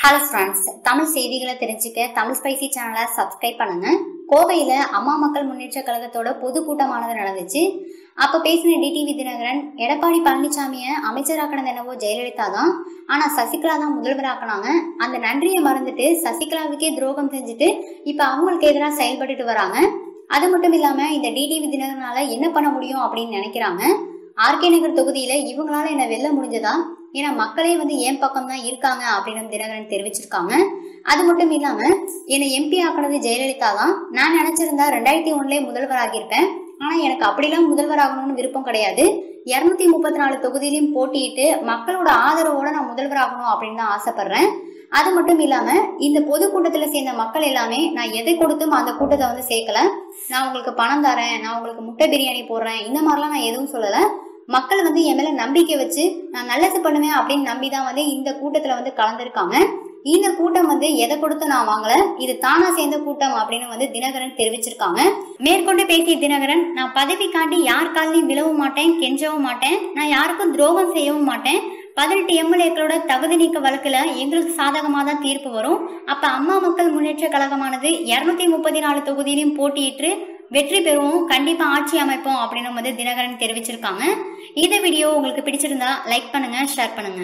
Hello friends, Tamil செய்திகளை தெரிஞ்சுக்க Tamil spicy சேனலை சப்ஸ்கிரைப் பண்ணுங்க. கோவையில அம்மா மக்கள் முன்னேற்ற கழகத்தோட பொதுக்கூட்டமானது நடந்துச்சு. அப்ப பேசின டிடிவி தினகரன், எடப்பாடி பழனிசாமியை அமைச்சராக்கினது என்னவோ ஜெயலலிதா தான், ஆனா சசிகலா தான் முதல்வராக்கினாங்க. அந்த நன்றியை மறந்துட்டு சசிகலாவுக்கே துரோகம் செஞ்சுட்டு இப்ப அவங்களுக்கு எதிராக செயல்பட்டுட்டு வராங்க. அது மட்டும் இல்லாம இந்த டிடிவி தினகரனால என்ன பண்ண முடியும் அப்படின்னு நினைக்கிறாங்க. ஆர்கே நகர் தொகுதியில இவங்களால என்ன வெல்ல முடிஞ்சதா, ஏன்னா மக்களே என் பக்கம் தான் இருக்காங்க அப்படின்னு தினகரன் தெரிவிச்சிருக்காங்க. அது மட்டும் இல்லாம என்னை எம்பி ஆக்கினது ஜெயலலிதா தான், நான் நினைச்சிருந்தா 2001 முதல்வர் ஆகியிருப்பேன். ஆனா எனக்கு அப்படிலாம் முதல்வர் ஆகணும்னு விருப்பம் கிடையாது. 234 தொகுதியிலையும் போட்டியிட்டு மக்களோட ஆதரவோட நான் முதல்வர் ஆகணும் அப்படின்னு தான் ஆசைப்படுறேன். அது மட்டும் இல்லாம இந்த பொதுக்கூட்டத்துல சேர்ந்த மக்கள் எல்லாமே நான் எதை கொடுத்தும் அந்த கூட்டத்தை சேர்க்கல. நான் உங்களுக்கு பணம் தரேன், நான் உங்களுக்கு முட்டை பிரியாணி போடுறேன், இந்த மாதிரிலாம் நான் எதுவும் சொல்லல. மக்கள் என் மேல நம்பிக்கை வச்சு நான் நல்லது பண்ணுவேன் அப்படின்னு நம்பிதான் இந்த கூட்டத்துல கலந்துருக்காங்க. இந்த கூட்டம் எதை கொடுத்து நான் வாங்கல, இது தானா சேர்ந்த கூட்டம் அப்படின்னு தினகரன் தெரிவிச்சிருக்காங்க. மேற்கொண்டு பேசிய தினகரன், நான் பதவிக்காண்டி யார் காலையும் விழவும் மாட்டேன், கெஞ்சவும் மாட்டேன், நான் யாருக்கும் துரோகம் செய்யவும் மாட்டேன். 18 எம்எல்ஏக்களோட தகுதி நீக்க வழக்குல எங்களுக்கு சாதகமாக தான் தீர்ப்பு வரும். அப்ப அம்மா மக்கள் முன்னேற்ற கழகமானது 234 தொகுதியிலையும் போட்டியிட்டு வெற்றி பெறுவோம், கண்டிப்பா ஆட்சி அமைப்போம் அப்படின்னு தினகரன் தெரிவிச்சிருக்காங்க. இந்த வீடியோ உங்களுக்கு பிடிச்சிருந்தா லைக் பண்ணுங்க, ஷேர் பண்ணுங்க.